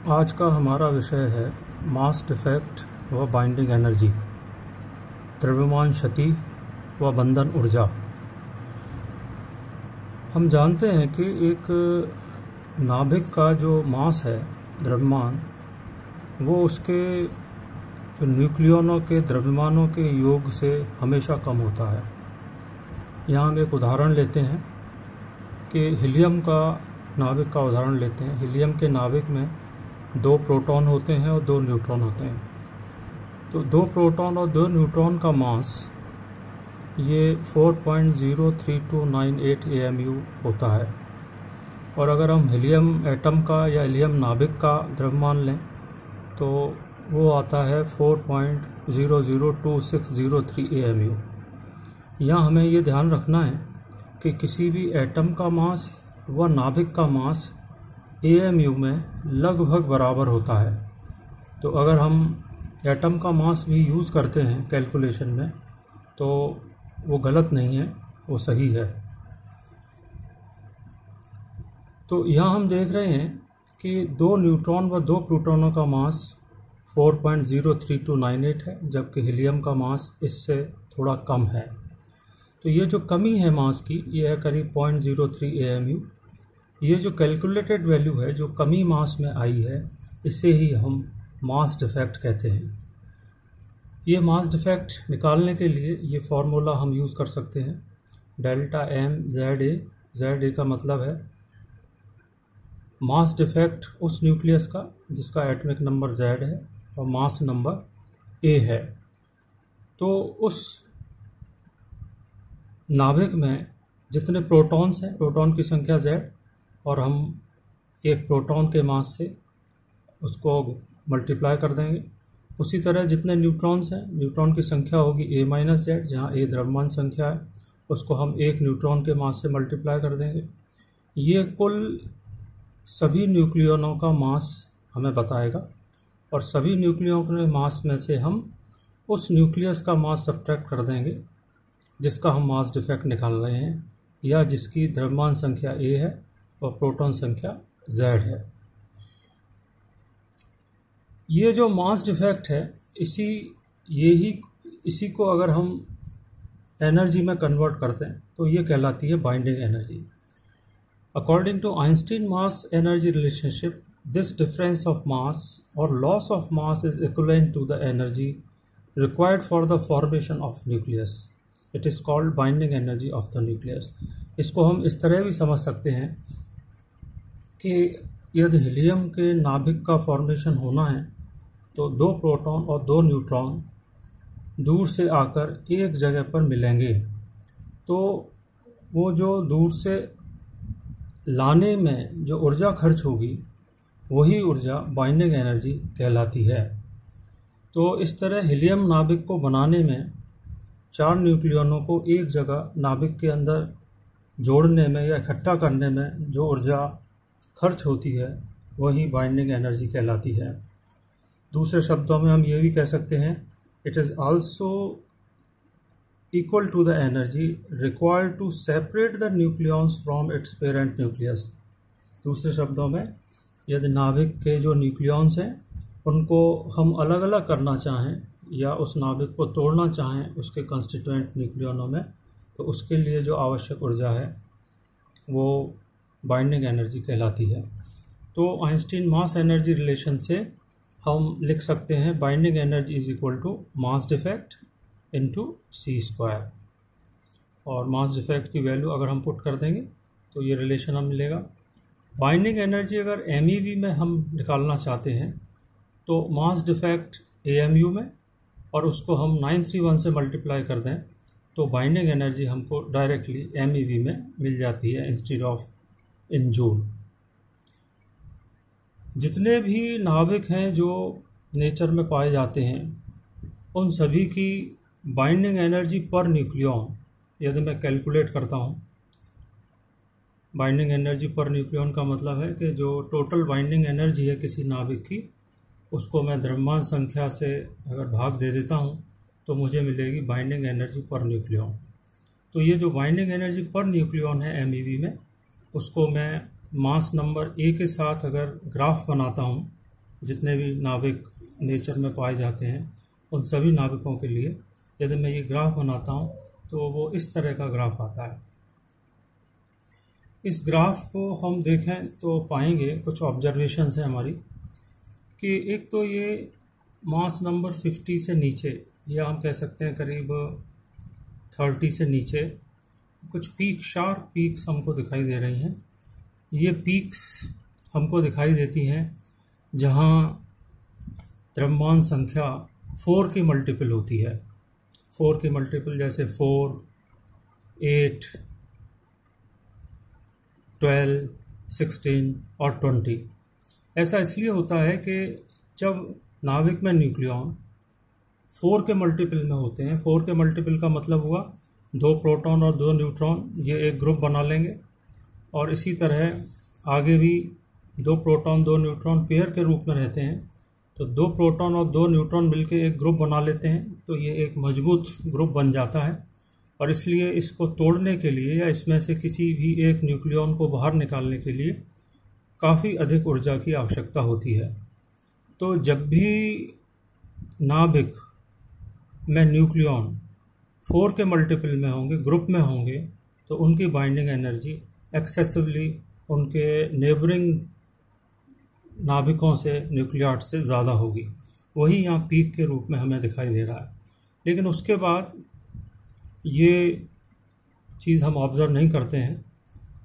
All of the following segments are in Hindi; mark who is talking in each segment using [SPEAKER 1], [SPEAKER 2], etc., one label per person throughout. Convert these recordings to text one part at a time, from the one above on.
[SPEAKER 1] आज का हमारा विषय है मास डिफेक्ट व बाइंडिंग एनर्जी, द्रव्यमान क्षति व बंधन ऊर्जा। हम जानते हैं कि एक नाभिक का जो मास है, द्रव्यमान, वो उसके जो न्यूक्लियनों के द्रव्यमानों के योग से हमेशा कम होता है। यहाँ हम एक उदाहरण लेते हैं कि हीलियम का नाभिक का उदाहरण लेते हैं। हीलियम के नाभिक में 2 प्रोटॉन होते हैं और 2 न्यूट्रॉन होते हैं। तो 2 प्रोटॉन और 2 न्यूट्रॉन का मास ये 4.03298 AMU होता है। और अगर हम हीलियम एटम का या हीलियम नाभिक का द्रव्यमान लें तो वो आता है 4.002603 AMU। यहाँ हमें ये ध्यान रखना है कि किसी भी एटम का मास व नाभिक का मास AMU में लगभग बराबर होता है। तो अगर हम एटम का मास भी यूज़ करते हैं कैलकुलेशन में तो वो गलत नहीं है, वो सही है। तो यहाँ हम देख रहे हैं कि 2 न्यूट्रॉन व 2 प्रोटॉनों का मास 4.03298 है, जबकि हीलियम का मास इससे थोड़ा कम है। तो ये जो कमी है मास की, ये है करीब 0.03 AMU। ये जो कैलकुलेटेड वैल्यू है, जो कमी मास में आई है, इसे ही हम मास डिफेक्ट कहते हैं। ये मास डिफेक्ट निकालने के लिए ये फार्मूला हम यूज़ कर सकते हैं, डेल्टा M ZA। ZA का मतलब है मास डिफेक्ट उस न्यूक्लियस का जिसका एटॉमिक नंबर Z है और मास नंबर A है। तो उस नाभिक में जितने प्रोटॉन्स हैं, प्रोटॉन की संख्या Z, और हम एक प्रोटॉन के मास से उसको मल्टीप्लाई कर देंगे। उसी तरह जितने न्यूट्रॉन्स हैं, न्यूट्रॉन की संख्या होगी A-Z, जहाँ A द्रव्यमान संख्या है, उसको हम एक न्यूट्रॉन के मास से मल्टीप्लाई कर देंगे। ये कुल सभी न्यूक्लियनों का मास हमें बताएगा और सभी न्यूक्लियनों के मास में से हम उस न्यूक्लियस का मास सब्ट्रैक्ट कर देंगे जिसका हम मास डिफेक्ट निकाल रहे हैं, या जिसकी द्रव्यमान संख्या A है और प्रोटॉन संख्या Z है। ये जो मास डिफेक्ट है, इसी को अगर हम एनर्जी में कन्वर्ट करते हैं तो ये कहलाती है binding energy. According to Einstein mass energy relationship, this difference of mass और loss of mass is equivalent to the energy required for the formation of nucleus. It is called binding energy of the nucleus. इसको हम इस तरह भी समझ सकते हैं कि यदि हीलियम के नाभिक का फॉर्मेशन होना है तो 2 प्रोटॉन और 2 न्यूट्रॉन दूर से आकर एक जगह पर मिलेंगे, तो वो जो दूर से लाने में जो ऊर्जा खर्च होगी वही ऊर्जा बाइंडिंग एनर्जी कहलाती है। तो इस तरह हीलियम नाभिक को बनाने में 4 न्यूक्लियनों को एक जगह नाभिक के अंदर जोड़ने में या इकट्ठा करने में जो ऊर्जा खर्च होती है वही बाइंडिंग एनर्जी कहलाती है। दूसरे शब्दों में हम ये भी कह सकते हैं, it is also equal to the energy required to separate the nucleons from its parent nucleus. दूसरे शब्दों में, यदि नाभिक के जो न्यूक्लियॉन्स हैं उनको हम अलग अलग करना चाहें या उस नाभिक को तोड़ना चाहें उसके कंस्टिट्यूएंट न्यूक्लियनों में, तो उसके लिए जो आवश्यक ऊर्जा है वो बाइंडिंग एनर्जी कहलाती है। तो आइंस्टीन मास एनर्जी रिलेशन से हम लिख सकते हैं binding energy is equal to mass defect into c²। और मास डिफेक्ट की वैल्यू अगर हम पुट कर देंगे तो ये रिलेशन हमें मिलेगा। बाइंडिंग एनर्जी अगर MEV में हम निकालना चाहते हैं तो मास डिफेक्ट AMU में और उसको हम 931 से मल्टीप्लाई कर दें तो बाइंडिंग एनर्जी हमको डायरेक्टली MEV में मिल जाती है इंस्टेड ऑफ इन जूल। जितने भी नाभिक हैं जो नेचर में पाए जाते हैं उन सभी की बाइंडिंग एनर्जी पर न्यूक्लियन, यदि मैं कैलकुलेट करता हूँ, बाइंडिंग एनर्जी पर न्यूक्लियन का मतलब है कि जो टोटल बाइंडिंग एनर्जी है किसी नाभिक की, उसको मैं द्रव्यमान संख्या से अगर भाग दे देता हूँ तो मुझे मिलेगी बाइंडिंग एनर्जी पर न्यूक्लियन। तो ये जो बाइंडिंग एनर्जी पर न्यूक्लियन है MEV में, उसको मैं मास नंबर A के साथ अगर ग्राफ बनाता हूँ जितने भी नाविक नेचर में पाए जाते हैं उन सभी नाविकों के लिए यदि मैं ये ग्राफ बनाता हूँ तो वो इस तरह का ग्राफ आता है। इस ग्राफ को हम देखें तो पाएंगे कुछ ऑब्जर्वेशंस हैं हमारी कि एक तो ये मास नंबर 50 से नीचे, या हम कह सकते हैं करीब 30 से नीचे कुछ पीक, शार्प पीक्स हमको दिखाई दे रही हैं। ये पीक्स हमको दिखाई देती हैं जहाँ द्रव्यमान संख्या 4 की मल्टीपल होती है। 4 की मल्टीपल जैसे 4, 8, 12, 16 और 20। ऐसा इसलिए होता है कि जब नाविक में न्यूक्लियॉन 4 के मल्टीपल में होते हैं, 4 के मल्टीपल का मतलब हुआ 2 प्रोटॉन और 2 न्यूट्रॉन, ये एक ग्रुप बना लेंगे। और इसी तरह आगे भी 2 प्रोटॉन 2 न्यूट्रॉन पेयर के रूप में रहते हैं, तो 2 प्रोटॉन और 2 न्यूट्रॉन मिलकर एक ग्रुप बना लेते हैं, तो ये एक मजबूत ग्रुप बन जाता है। और इसलिए इसको तोड़ने के लिए या इसमें से किसी भी एक न्यूक्लियॉन को बाहर निकालने के लिए काफ़ी अधिक ऊर्जा की आवश्यकता होती है। तो जब भी नाभिक में न्यूक्लियॉन 4 के मल्टीपल में होंगे, ग्रुप में होंगे, तो उनकी बाइंडिंग एनर्जी एक्सेसिवली उनके नेबरिंग नाभिकों से, न्यूक्लियार्ड से ज़्यादा होगी। वही यहाँ पीक के रूप में हमें दिखाई दे रहा है। लेकिन उसके बाद ये चीज़ हम ऑब्ज़र्व नहीं करते हैं।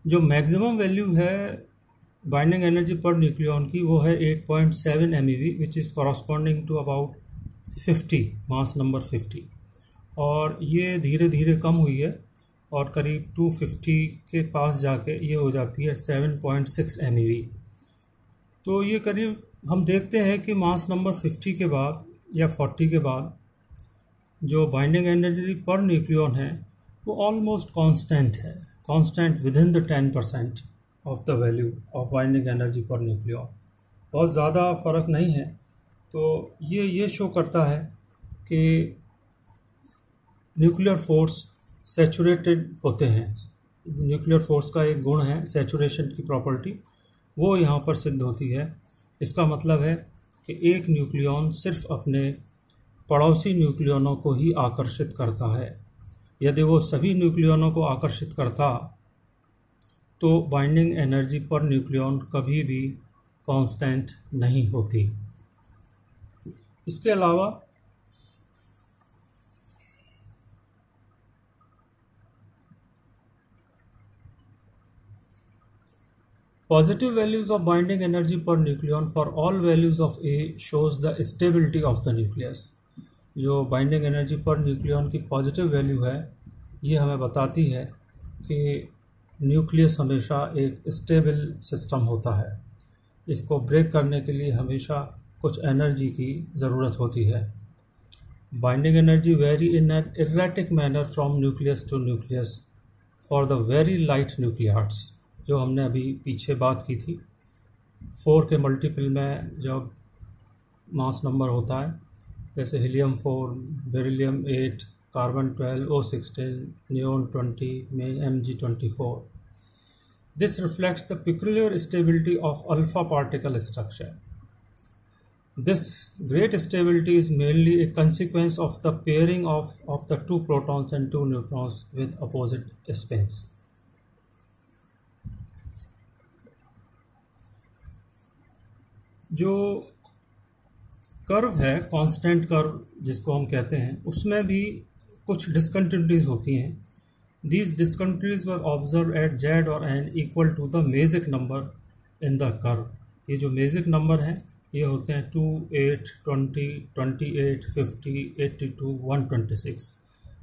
[SPEAKER 1] जो मैक्सिमम वैल्यू है बाइंडिंग एनर्जी पर न्यूक्लियॉन की, वो है 8.7 MeV, which is corresponding to about 50, mass number 50। और ये धीरे धीरे कम हुई है और करीब 250 के पास जाके ये हो जाती है 7.6 MeV। तो ये करीब हम देखते हैं कि मास नंबर 50 के बाद या 40 के बाद जो बाइंडिंग एनर्जी पर न्यूक्लियॉन है वो ऑलमोस्ट कांस्टेंट है, constant with in the 10% of the value of binding energy per nucleon. बहुत ज़्यादा फ़र्क नहीं है। तो ये शो करता है कि न्यूक्लियर फोर्स सैचुरेटेड होते हैं। न्यूक्लियर फोर्स का एक गुण है सैचुरेशन की प्रॉपर्टी, वो यहाँ पर सिद्ध होती है। इसका मतलब है कि एक न्यूक्लियॉन सिर्फ अपने पड़ोसी न्यूक्लियॉनों को ही आकर्षित करता है। यदि वो सभी न्यूक्लियॉनों को आकर्षित करता तो बाइंडिंग एनर्जी पर न्यूक्लियॉन कभी भी कांस्टेंट नहीं होती। इसके अलावा positive values of binding energy per nucleon for all values of A shows the stability of the nucleus। जो बाइंडिंग एनर्जी पर न्यूक्लियॉन की पॉजिटिव वैल्यू है ये हमें बताती है कि न्यूक्लियस हमेशा एक स्टेबल सिस्टम होता है। इसको ब्रेक करने के लिए हमेशा कुछ एनर्जी की ज़रूरत होती है। Binding energy very in an erratic manner from nucleus to nucleus for the very light nuclides, जो हमने अभी पीछे बात की थी। 4 के मल्टीपल में जब मास नंबर होता है, जैसे helium 4, beryllium 8, carbon 12, O16, neon 20 में Mg24। This reflects the peculiar stability of alpha particle structure. This great stability is mainly a consequence of the pairing of the 2 protons and 2 neutrons with opposite spins. जो कर्व है, कांस्टेंट कर्व जिसको हम कहते हैं, उसमें भी कुछ डिसकंटिन्यूटीज होती हैं। These discontinuities were observed at Z और N equal to the Mesic number in the curve। ये जो मेजिक नंबर हैं ये होते हैं 2, 8, 20, 28, 50, 82, 126।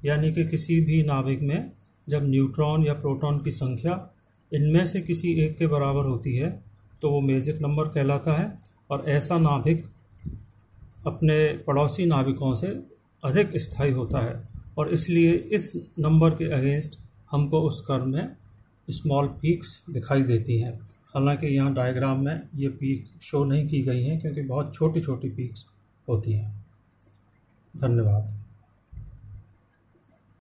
[SPEAKER 1] यानी कि किसी भी नाभिक में जब न्यूट्रॉन या प्रोटॉन की संख्या इनमें से किसी एक के बराबर होती है तो वो मेजिक नंबर कहलाता है। और ऐसा नाभिक अपने पड़ोसी नाभिकों से अधिक स्थायी होता है और इसलिए इस नंबर के अगेंस्ट हमको उस कर्व में स्मॉल पीक्स दिखाई देती हैं। हालांकि यहाँ डायग्राम में ये पीक शो नहीं की गई हैं क्योंकि बहुत छोटी छोटी पीक्स होती हैं। धन्यवाद।